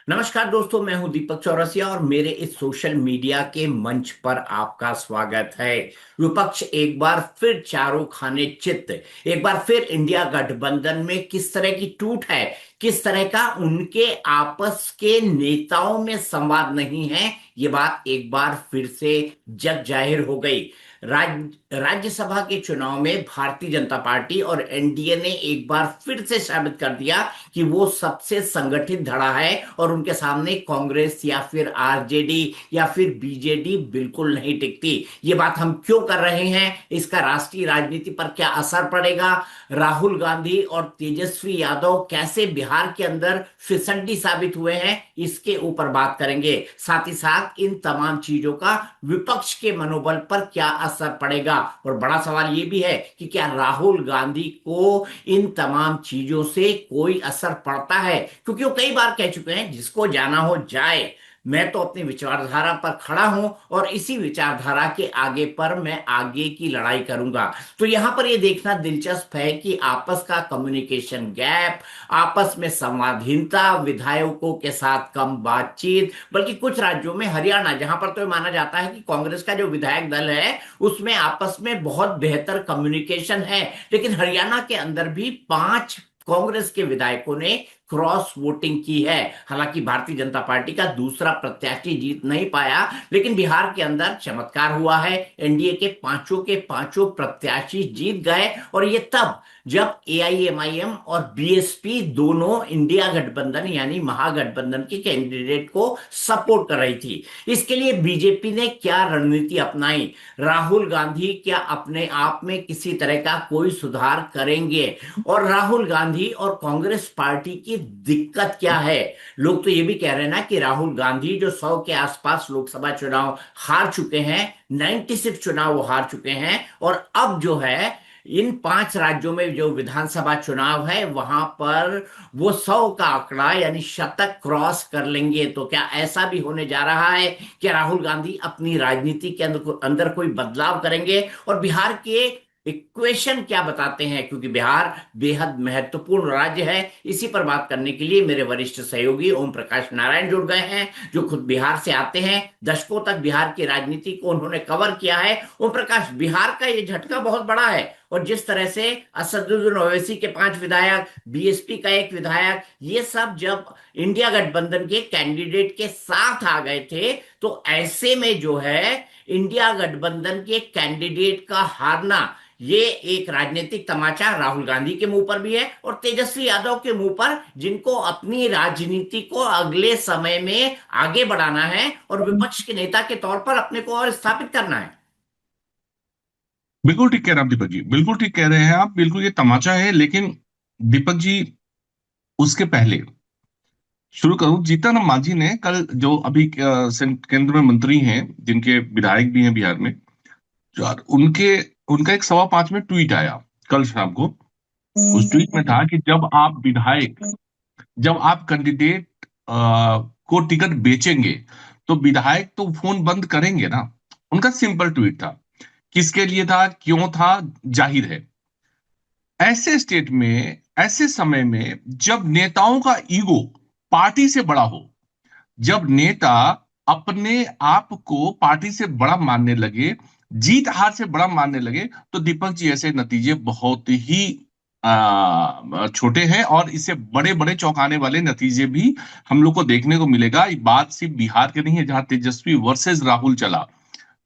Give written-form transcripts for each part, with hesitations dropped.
नमस्कार दोस्तों, मैं हूं दीपक चौरसिया और मेरे इस सोशल मीडिया के मंच पर आपका स्वागत है। विपक्ष एक बार फिर चारों खाने चित, एक बार फिर इंडिया गठबंधन में किस तरह की टूट है, किस तरह का उनके आपस के नेताओं में संवाद नहीं है, ये बात एक बार फिर से जग जाहिर हो गई। राज्यसभा के चुनाव में भारतीय जनता पार्टी और एनडीए ने एक बार फिर से साबित कर दिया कि वो सबसे संगठित धड़ा है और उनके सामने कांग्रेस या फिर आरजेडी या फिर बीजेडी बिल्कुल नहीं टिकती। ये बात हम क्यों कर रहे हैं, इसका राष्ट्रीय राजनीति पर क्या असर पड़ेगा, राहुल गांधी और तेजस्वी यादव कैसे बिहार के अंदर फिसड्डी साबित हुए हैं, इसके ऊपर बात करेंगे। साथ ही साथ इन तमाम चीजों का विपक्ष के मनोबल पर क्या असर पड़ेगा, और बड़ा सवाल ये भी है कि क्या राहुल गांधी को इन तमाम चीजों से कोई असर पड़ता है, क्योंकि वो कई बार कह चुके हैं जिसको जाना हो जाए। मैं तो अपनी विचारधारा पर खड़ा हूं और इसी विचारधारा के आगे पर मैं आगे की लड़ाई करूंगा। तो यहां पर यह देखना दिलचस्प है कि आपस का कम्युनिकेशन गैप, आपस में संवादहीनता, विधायकों के साथ कम बातचीत, बल्कि कुछ राज्यों में, हरियाणा जहां पर तो ये माना जाता है कि कांग्रेस का जो विधायक दल है उसमें आपस में बहुत बेहतर कम्युनिकेशन है, लेकिन हरियाणा के अंदर भी 5 कांग्रेस के विधायकों ने क्रॉस वोटिंग की है। हालांकि भारतीय जनता पार्टी का दूसरा प्रत्याशी जीत नहीं पाया, लेकिन बिहार के अंदर चमत्कार हुआ है। एनडीए के पांचों प्रत्याशी जीत गए, और ये तब जब एआईएमआईएम और बीएसपी दोनों इंडिया गठबंधन यानी महागठबंधन के कैंडिडेट को सपोर्ट कर रही थी। इसके लिए बीजेपी ने क्या रणनीति अपनाई, राहुल गांधी क्या अपने आप में किसी तरह का कोई सुधार करेंगे, और राहुल गांधी और कांग्रेस पार्टी की दिक्कत क्या है। लोग तो ये भी कह रहे हैं ना कि राहुल गांधी जो 100 के आसपास लोकसभा चुनाव हार चुके हैं, 96 चुनाव वो हार चुके हैं, और अब जो है इन 5 राज्यों में जो विधानसभा चुनाव है वहां पर वो 100 का आंकड़ा यानी शतक क्रॉस कर लेंगे। तो क्या ऐसा भी होने जा रहा है कि राहुल गांधी अपनी राजनीति के अंदर कोई बदलाव करेंगे, और बिहार के इक्वेशन क्या बताते हैं, क्योंकि बिहार बेहद महत्वपूर्ण राज्य है। इसी पर बात करने के लिए मेरे वरिष्ठ सहयोगी ओम प्रकाश नारायण जुड़ गए हैं, जो खुद बिहार से आते हैं। दशकों तक बिहार की राजनीति को उन्होंने कवर किया है। ओम प्रकाश, बिहार का ये झटका बहुत बड़ा है, और जिस तरह से असदुद्दीन ओवैसी के 5 विधायक, बीएसपी का एक विधायक, ये सब जब इंडिया गठबंधन के कैंडिडेट के साथ आ गए थे, तो ऐसे में जो है इंडिया गठबंधन के कैंडिडेट का हारना, ये एक राजनीतिक तमाचा राहुल गांधी के मुंह पर भी है और तेजस्वी यादव के मुंह पर, जिनको अपनी राजनीति को अगले समय में आगे बढ़ाना है और विपक्ष के नेता के तौर पर अपने को और स्थापित करना है। बिल्कुल ठीक कह रहे हैं आप दीपक जी, बिल्कुल ठीक कह रहे हैं आप। बिल्कुल ये तमाचा है, लेकिन दीपक जी, उसके पहले शुरू करूं। जीतन राम मांझी ने कल, जो अभी केंद्र में मंत्री हैं, जिनके विधायक भी हैं बिहार में, जो उनके उनका एक 5:15 में ट्वीट आया कल शाम को। उस ट्वीट में था कि जब आप कैंडिडेट को टिकट बेचेंगे तो विधायक तो फोन बंद करेंगे ना। उनका सिंपल ट्वीट था। किसके लिए था, क्यों था, जाहिर है। ऐसे स्टेट में, ऐसे समय में, जब नेताओं का ईगो पार्टी से बड़ा हो, जब नेता अपने आप को पार्टी से बड़ा मानने लगे, जीत हार से बड़ा मानने लगे, तो दीपक जी ऐसे नतीजे बहुत ही छोटे हैं, और इससे बड़े बड़े चौंकाने वाले नतीजे भी हम लोग को देखने को मिलेगा। ये बात सिर्फ बिहार के नहीं है, जहां तेजस्वी वर्सेस राहुल चला,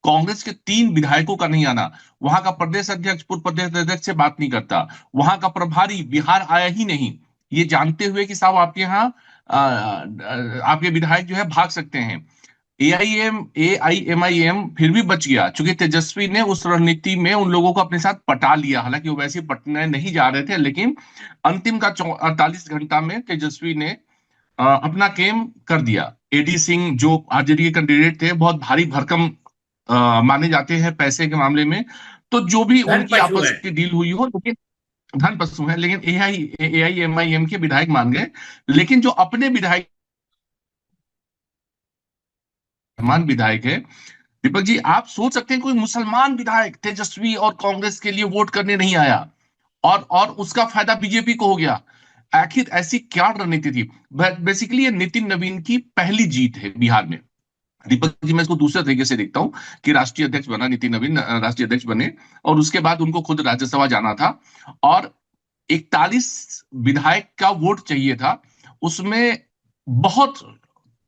कांग्रेस के 3 विधायकों का नहीं आना, वहां का प्रदेश अध्यक्ष पूर्व प्रदेश अध्यक्ष से बात नहीं करता, वहां का प्रभारी बिहार आया ही नहीं, ये जानते हुए कि साहब आपके यहाँ आपके विधायक जो है भाग सकते हैं। एआईएमआईएम फिर भी बच गया, क्योंकि तेजस्वी ने उस रणनीति में उन लोगों को अपने साथ पटा लिया। हालांकि वो वैसे पटने नहीं जा रहे थे, लेकिन अंतिम का 48 घंटा में तेजस्वी ने अपना गेम कर दिया। एडी सिंह जो आरजेडी के कैंडिडेट थे, बहुत भारी भरकम माने जाते हैं पैसे के मामले में। तो जो भी धन उनकी पशु आपस है। की डील हुई हो, लेकिन धन पशु है, लेकिन एआईएमआईएम के विधायक मान गए। लेकिन जो अपने विधायक, मुसलमान विधायक है, दीपक जी, आप सोच सकते हैं कोई मुसलमान विधायक तेजस्वी और कांग्रेस के लिए वोट करने नहीं आया, और उसका फायदा बीजेपी को हो गया। आखिर ऐसी क्या रणनीति थी? बेसिकली ये नितिन नवीन की पहली जीत है बिहार में। दीपक जी, मैं इसको दूसरे तरीके से देखता हूँ कि राष्ट्रीय अध्यक्ष बना नितिन नवीन, राष्ट्रीय अध्यक्ष बने, और उसके बाद उनको खुद राज्यसभा जाना था, और 41 विधायक का वोट चाहिए था। उसमें बहुत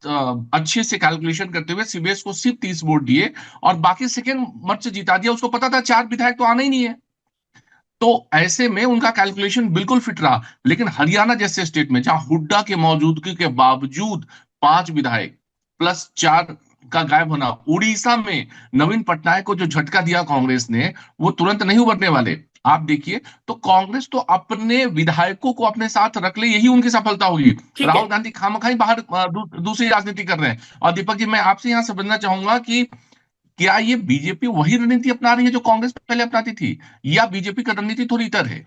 अच्छे से कैलकुलेशन करते हुए सीबीएस को सिर्फ 30 वोट दिए, और बाकी सेकेंड मर्च जिता दिया। उसको पता था 4 विधायक तो आना ही नहीं है, तो ऐसे में उनका कैलकुलेशन बिल्कुल फिट रहा। लेकिन हरियाणा जैसे स्टेट में, जहां हुड्डा के मौजूदगी के बावजूद 5 विधायक प्लस 4 का गायब होना, उड़ीसा में नवीन पटनायक को जो झटका दिया कांग्रेस ने, वो तुरंत नहीं उबरने वाले। आप देखिए, तो कांग्रेस तो अपने विधायकों को अपने साथ रख ले, यही उनकी सफलता होगी। ठीक है। राहुल गांधी खामखाई बाहर दूसरी राजनीति कर रहे हैं। और दीपक जी, मैं आपसे यहां समझना चाहूंगा कि क्या ये बीजेपी वही रणनीति अपना रही है जो कांग्रेस पहले अपनाती थी, या बीजेपी की रणनीति थोड़ी इतर है?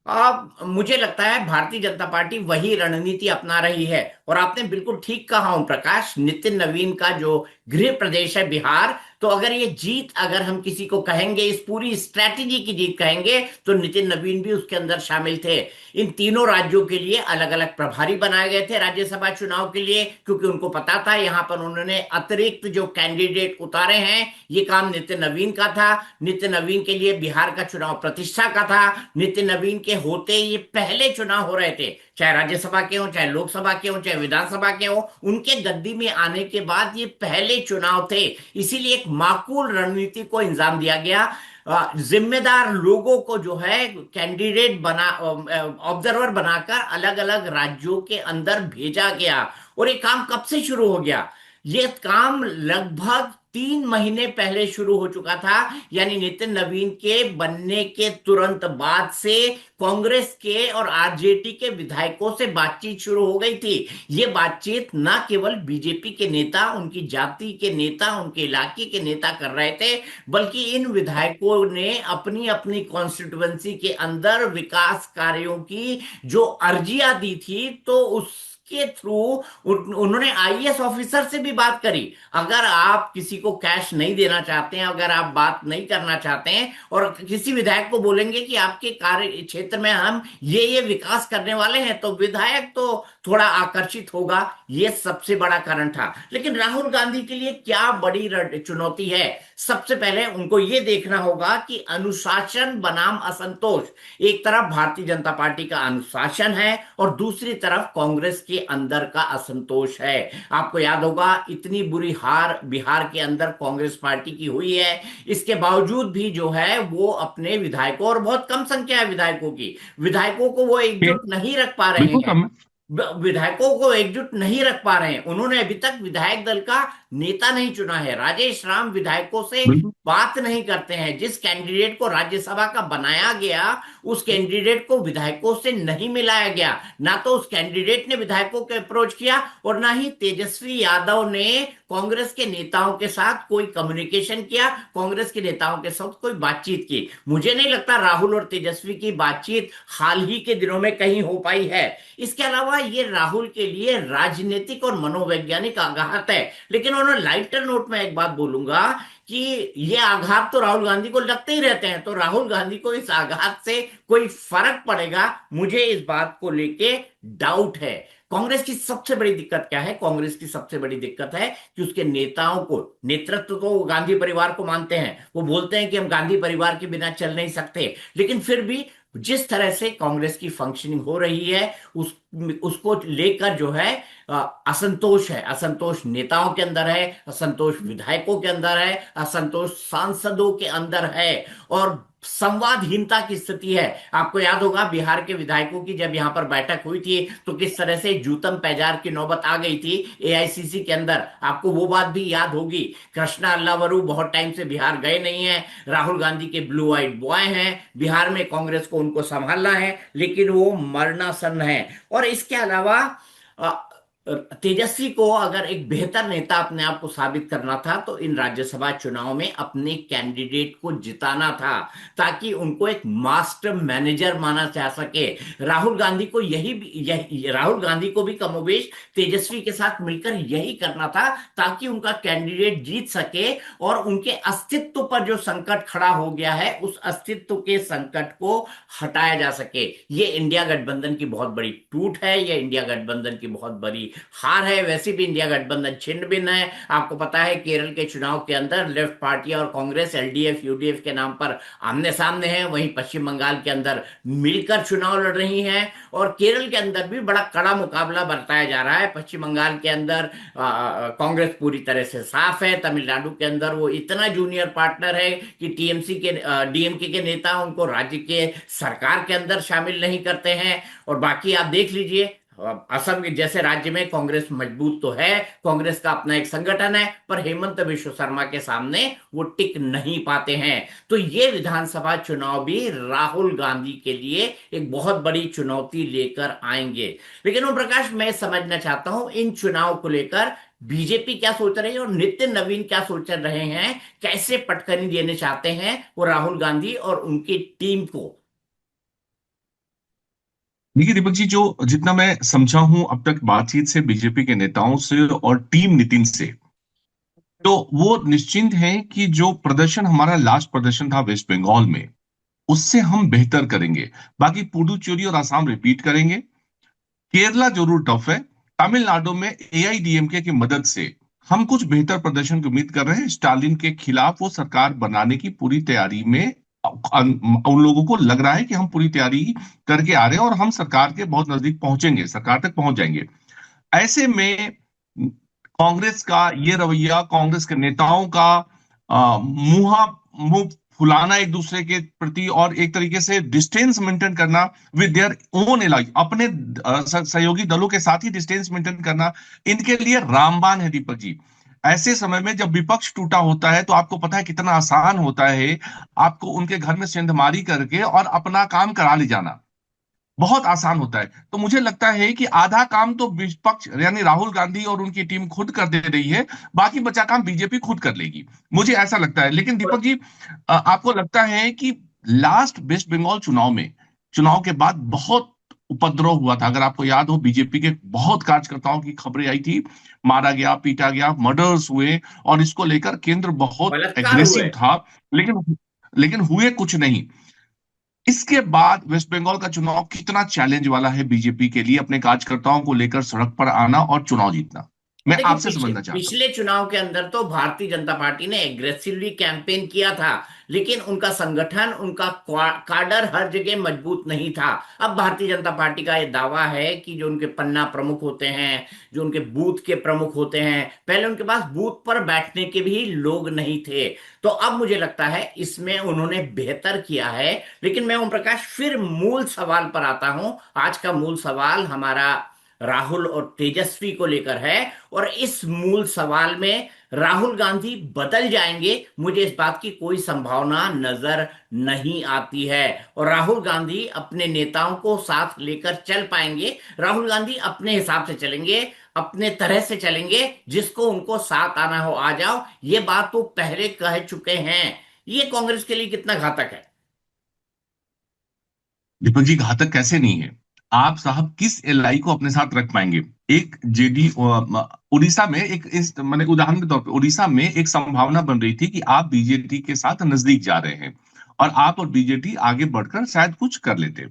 अब मुझे लगता है भारतीय जनता पार्टी वही रणनीति अपना रही है। और आपने बिल्कुल ठीक कहा ओम प्रकाश, नितिन नवीन का जो गृह प्रदेश है बिहार, तो अगर ये जीत, अगर हम किसी को कहेंगे, इस पूरी स्ट्रैटेजी की जीत कहेंगे, तो नितिन नवीन भी उसके अंदर शामिल थे। इन तीनों राज्यों के लिए अलग अलग प्रभारी बनाए गए थे राज्यसभा चुनाव के लिए, क्योंकि उनको पता था यहां पर उन्होंने अतिरिक्त जो कैंडिडेट उतारे हैं, ये काम नितिन नवीन का था। नितिन नवीन के लिए बिहार का चुनाव प्रतिष्ठा का था। नितिन नवीन के होते ये पहले चुनाव हो रहे थे, चाहे राज्यसभा के हो, चाहे लोकसभा के हो, चाहे विधानसभा के हो, उनके गद्दी में आने के बाद ये पहले चुनाव थे। इसीलिए एक माकूल रणनीति को इंजाम दिया गया। जिम्मेदार लोगों को जो है कैंडिडेट बना, ऑब्जर्वर बनाकर अलग अलग राज्यों के अंदर भेजा गया। और ये काम कब से शुरू हो गया? ये काम लगभग 3 महीने पहले शुरू हो चुका था। यानी नितिन नवीन के बनने के तुरंत बाद से कांग्रेस के और आरजेडी के विधायकों से बातचीत शुरू हो गई थी। ये बातचीत ना केवल बीजेपी के नेता, उनकी जाति के नेता, उनके इलाके के नेता कर रहे थे, बल्कि इन विधायकों ने अपनी अपनी कॉन्स्टिट्युएंसी के अंदर विकास कार्यों की जो अर्जियां दी थी, तो उसके थ्रू उन्होंने आईएएस ऑफिसर से भी बात करी। अगर आप किसी को कैश नहीं देना चाहते हैं, अगर आप बात नहीं करना चाहते हैं, और किसी विधायक को बोलेंगे कि आपके कार्य क्षेत्र में हम ये विकास करने वाले हैं, तो विधायक तो थोड़ा आकर्षित होगा। ये सबसे बड़ा कारण था। लेकिन राहुल गांधी के लिए क्या बड़ी चुनौती है? सबसे पहले उनको ये देखना होगा कि अनुशासन बनाम असंतोष, एक तरफ भारतीय जनता पार्टी का अनुशासन है और दूसरी तरफ कांग्रेस के अंदर का असंतोष है। आपको याद होगा, इतनी बुरी हार बिहार के अंदर कांग्रेस पार्टी की हुई है, इसके बावजूद भी जो है वो अपने विधायकों, और बहुत कम संख्या है विधायकों की, विधायकों को वो एकजुट नहीं रख पा रहे बिल्कुल हैं। कम है। विधायकों को एकजुट नहीं रख पा रहे हैं। उन्होंने अभी तक विधायक दल का नेता नहीं चुना है। राजेश राम विधायकों से बिल्कुल। बात नहीं करते हैं। जिस कैंडिडेट को राज्यसभा का बनाया गया, उस कैंडिडेट को विधायकों से नहीं मिलाया गया। ना तो उस कैंडिडेट ने विधायकों को अप्रोच किया, और ना ही तेजस्वी यादव ने कांग्रेस के नेताओं के साथ कोई कम्युनिकेशन किया, कांग्रेस के नेताओं के साथ कोई बातचीत की। मुझे नहीं लगता राहुल और तेजस्वी की बातचीत हाल ही के दिनों में कहीं हो पाई है। इसके अलावा ये राहुल के लिए राजनीतिक और मनोवैज्ञानिक आघात है। लेकिन उन्होंने लाइटर नोट में एक बात बोलूंगा कि ये आघात तो राहुल गांधी को लगते ही रहते हैं, तो राहुल गांधी को इस आघात से कोई फर्क पड़ेगा, मुझे इस बात को लेके डाउट है। कांग्रेस की सबसे बड़ी दिक्कत क्या है? कांग्रेस की सबसे बड़ी दिक्कत है कि उसके नेताओं को, नेतृत्व तो वो गांधी परिवार को मानते हैं, वो बोलते हैं कि हम गांधी परिवार के बिना चल नहीं सकते, लेकिन फिर भी जिस तरह से कांग्रेस की फंक्शनिंग हो रही है, उसको लेकर जो है असंतोष है। असंतोष नेताओं के अंदर है, असंतोष विधायकों के अंदर है, असंतोष सांसदों के अंदर है, और संवादहीनता की स्थिति है। आपको याद होगा बिहार के विधायकों की जब यहां पर बैठक हुई थी, तो किस तरह से जूतम पैजार की नौबत आ गई थी एआईसीसी के अंदर। आपको वो बात भी याद होगी। कृष्णा अल्लावरू बहुत टाइम से बिहार गए नहीं है, राहुल गांधी के ब्लू आइड बॉय हैं, बिहार में कांग्रेस को उनको संभालना है, लेकिन वो मरणासन है। और इसके अलावा तेजस्वी को अगर एक बेहतर नेता अपने आप को साबित करना था तो इन राज्यसभा चुनाव में अपने कैंडिडेट को जिताना था, ताकि उनको एक मास्टर मैनेजर माना जा सके। राहुल गांधी को राहुल गांधी को भी कमोबेश तेजस्वी के साथ मिलकर यही करना था, ताकि उनका कैंडिडेट जीत सके और उनके अस्तित्व पर जो संकट खड़ा हो गया है उस अस्तित्व के संकट को हटाया जा सके। ये इंडिया गठबंधन की बहुत बड़ी टूट है, ये इंडिया गठबंधन की बहुत बड़ी हार है। वैसे भी इंडिया गठबंधन छिन्न भिन्न है। आपको पता है केरल के चुनाव के अंदर लेफ्ट पार्टी और कांग्रेस एलडीएफ यूडीएफ के नाम पर आमने सामने है, वहीं पश्चिम बंगाल के अंदर मिलकर चुनाव लड़ रही हैं। और केरल के अंदर भी बड़ा कड़ा मुकाबला बरताया जा रहा है। पश्चिम बंगाल के अंदर कांग्रेस पूरी तरह से साफ है। तमिलनाडु के अंदर वो इतना जूनियर पार्टनर है कि टीएमसी के डीएमके के नेता उनको राज्य के सरकार के अंदर शामिल नहीं करते हैं। और बाकी आप देख लीजिए, असम के जैसे राज्य में कांग्रेस मजबूत तो है, कांग्रेस का अपना एक संगठन है, पर हेमंत बिश्व शर्मा के सामने वो टिक नहीं पाते हैं। तो ये विधानसभा चुनाव भी राहुल गांधी के लिए एक बहुत बड़ी चुनौती लेकर आएंगे। लेकिन ओम प्रकाश, मैं समझना चाहता हूं इन चुनाव को लेकर बीजेपी क्या सोच रही है और नित्य नवीन क्या सोच रहे हैं, कैसे पटखनी देने चाहते हैं वो राहुल गांधी और उनकी टीम को। देखिए दीपक जी, जो जितना मैं समझा हूं अब तक बातचीत से बीजेपी के नेताओं से और टीम नितिन से, तो वो निश्चिंत हैं कि जो प्रदर्शन हमारा लास्ट प्रदर्शन था वेस्ट बंगाल में, उससे हम बेहतर करेंगे। बाकी पुडुचेरी और असम रिपीट करेंगे। केरला जरूर टफ है। तमिलनाडु में एआईडीएमके की मदद से हम कुछ बेहतर प्रदर्शन की उम्मीद कर रहे हैं। स्टालिन के खिलाफ वो सरकार बनाने की पूरी तैयारी में उन लोगों को लग रहा है कि हम पूरी तैयारी करके आ रहे हैं और हम सरकार के बहुत नजदीक पहुंचेंगे, सरकार तक पहुंच जाएंगे। ऐसे में कांग्रेस का ये रवैया, कांग्रेस के नेताओं का मुंह मुंह फुलाना एक दूसरे के प्रति और एक तरीके से डिस्टेंस मेंटेन करना विद देयर ओन एलाइ, अपने सहयोगी दलों के साथ ही डिस्टेंस मेंटेन करना, इनके लिए रामबाण है दीपक जी। ऐसे समय में जब विपक्ष टूटा होता है तो आपको पता है कितना आसान होता है आपको उनके घर में सेंधमारी करके और अपना काम करा ले जाना। बहुत आसान होता है। तो मुझे लगता है कि आधा काम तो विपक्ष यानी राहुल गांधी और उनकी टीम खुद कर दे रही है, बाकी बचा काम बीजेपी खुद कर लेगी, मुझे ऐसा लगता है। लेकिन दीपक जी, आपको लगता है कि लास्ट वेस्ट बंगाल चुनाव में, चुनाव के बाद बहुत उपद्रव हुआ था, अगर आपको याद हो, बीजेपी के बहुत कार्यकर्ताओं की खबरें आई थी, मारा गया, पीटा गया, मर्डर्स हुए, और इसको लेकर केंद्र बहुत बलात्कार हुए। एग्रेसिव था। लेकिन लेकिन हुए कुछ नहीं। इसके बाद वेस्ट बंगाल का चुनाव कितना चैलेंज वाला है बीजेपी के लिए, अपने कार्यकर्ताओं को लेकर सड़क पर आना और चुनाव जीतना, मैं देखिए, आपसे समझना चाहता हूं। पिछले चुनाव के अंदर तो भारतीय जनता पार्टी ने एग्रेसिवली कैंपेन किया था, लेकिन उनका संगठन, उनका काडर हर जगह मजबूत नहीं था। अब भारतीय जनता पार्टी का यह दावा है कि जो उनके पन्ना प्रमुख होते हैं, जो उनके बूथ के प्रमुख होते हैं, पहले उनके पास बूथ पर बैठने के भी लोग नहीं थे। तो अब मुझे लगता है इसमें उन्होंने बेहतर किया है। लेकिन मैं ओम प्रकाश फिर मूल सवाल पर आता हूं। आज का मूल सवाल हमारा राहुल और तेजस्वी को लेकर है, और इस मूल सवाल में राहुल गांधी बदल जाएंगे, मुझे इस बात की कोई संभावना नजर नहीं आती है। और राहुल गांधी अपने नेताओं को साथ लेकर चल पाएंगे। राहुल गांधी अपने हिसाब से चलेंगे, अपने तरह से चलेंगे, जिसको उनको साथ आना हो आ जाओ। ये बात तो पहले कह चुके हैं। ये कांग्रेस के लिए कितना घातक है? दीपक जी, घातक कैसे नहीं है? आप साहब किस एलआई को अपने साथ रख पाएंगे? एक जेडी उड़ीसा में एक इस मैंने उदाहरण के तौर पे, उड़ीसा में एक संभावना बन रही थी कि आप बीजेडी के साथ नजदीक जा रहे हैं और आप और बीजेडी आगे बढ़कर शायद कुछ कर लेते।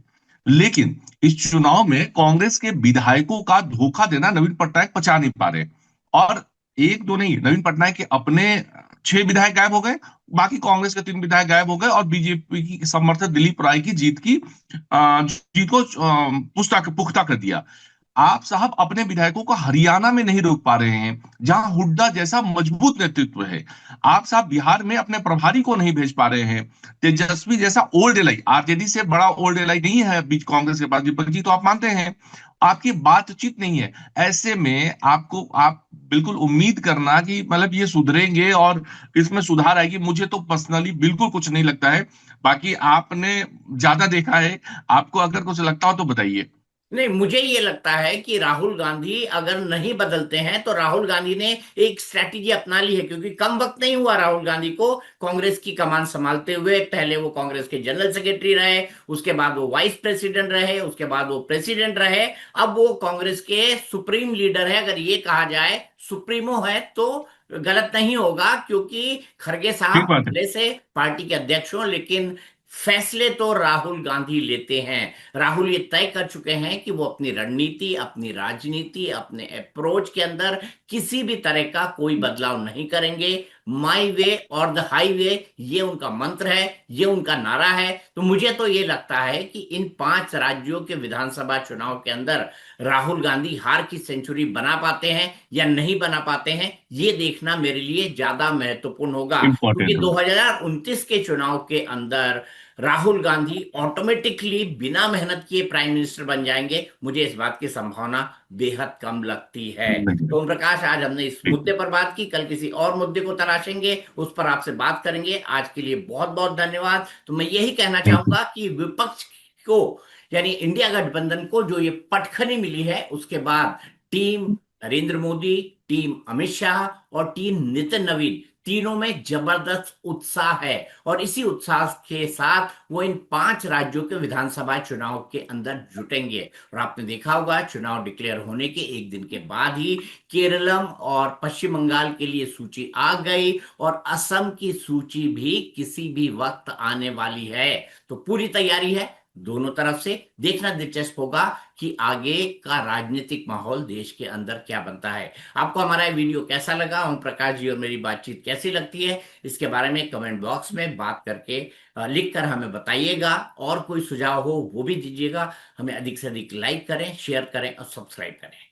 लेकिन इस चुनाव में कांग्रेस के विधायकों का धोखा देना नवीन पटनायक पचा नहीं पा रहे। और एक दो नहीं, नवीन पटनायक के अपने 6 विधायक गायब हो गए, बाकी कांग्रेस के 3 विधायक गायब हो गए, और बीजेपी की समर्थक दिलीप राय की जीत को पुख्ता कर दिया। आप साहब अपने विधायकों को हरियाणा में नहीं रोक पा रहे हैं, जहां हुड्डा जैसा मजबूत नेतृत्व है। आप साहब बिहार में अपने प्रभारी को नहीं भेज पा रहे हैं। तेजस्वी जैसा ओल्ड एलाई, आरजेडी से बड़ा ओल्ड एलाई नहीं है बीच कांग्रेस के पास, दीपक जी तो आप मानते हैं। आपकी बातचीत नहीं है। ऐसे में आप बिल्कुल उम्मीद करना कि मतलब ये सुधरेंगे और इसमें सुधार आएगी, मुझे तो पर्सनली बिल्कुल कुछ नहीं लगता है। बाकी आपने ज्यादा देखा है, आपको अगर कुछ लगता हो तो बताइए। नहीं, मुझे ये लगता है कि राहुल गांधी अगर नहीं बदलते हैं तो राहुल गांधी ने एक स्ट्रैटेजी अपना ली है, क्योंकि कम वक्त नहीं हुआ राहुल गांधी को कांग्रेस की कमान संभालते हुए। पहले वो कांग्रेस के जनरल सेक्रेटरी रहे, उसके बाद वो वाइस प्रेसिडेंट रहे, उसके बाद वो प्रेसिडेंट रहे, अब वो कांग्रेस के सुप्रीम लीडर है। अगर ये कहा जाए सुप्रीमो है तो गलत नहीं होगा, क्योंकि खरगे ठीक साहब बात है। पहले से पार्टी के अध्यक्ष हो, लेकिन फैसले तो राहुल गांधी लेते हैं। राहुल ये तय कर चुके हैं कि वो अपनी रणनीति, अपनी राजनीति, अपने अप्रोच के अंदर किसी भी तरह का कोई बदलाव नहीं करेंगे। माई वे और द हाईवे, ये उनका मंत्र है, ये उनका नारा है। तो मुझे तो ये लगता है कि इन 5 राज्यों के विधानसभा चुनाव के अंदर राहुल गांधी हार की सेंचुरी बना पाते हैं या नहीं बना पाते हैं, ये देखना मेरे लिए ज्यादा महत्वपूर्ण होगा। क्योंकि इम्पोर्टेंट हो। 2029 के चुनाव के अंदर राहुल गांधी ऑटोमेटिकली बिना मेहनत किए प्राइम मिनिस्टर बन जाएंगे, मुझे इस बात की संभावना बेहद कम लगती है। नहीं। तो ओम प्रकाश, आज हमने इस ठीक मुद्दे पर बात की, कल किसी और मुद्दे को तराशेंगे, उस पर आपसे बात करेंगे। आज के लिए बहुत बहुत धन्यवाद। तो मैं यही कहना है। चाहूंगा कि विपक्ष को, यानी इंडिया गठबंधन को जो ये पटखनी मिली है, उसके बाद टीम नरेंद्र मोदी, टीम अमित शाह और टीम नितिन नवीन, तीनों में जबरदस्त उत्साह है। और इसी उत्साह के साथ वो इन 5 राज्यों के विधानसभा चुनाव के अंदर जुटेंगे। और आपने देखा होगा, चुनाव डिक्लेयर होने के एक दिन के बाद ही केरलम और पश्चिम बंगाल के लिए सूची आ गई, और असम की सूची भी किसी भी वक्त आने वाली है। तो पूरी तैयारी है दोनों तरफ से। देखना दिलचस्प होगा कि आगे का राजनीतिक माहौल देश के अंदर क्या बनता है। आपको हमारा ये वीडियो कैसा लगा, ओम प्रकाश जी और मेरी बातचीत कैसी लगती है, इसके बारे में कमेंट बॉक्स में बात करके लिख कर हमें बताइएगा। और कोई सुझाव हो वो भी दीजिएगा। हमें अधिक से अधिक लाइक करें, शेयर करें और सब्सक्राइब करें।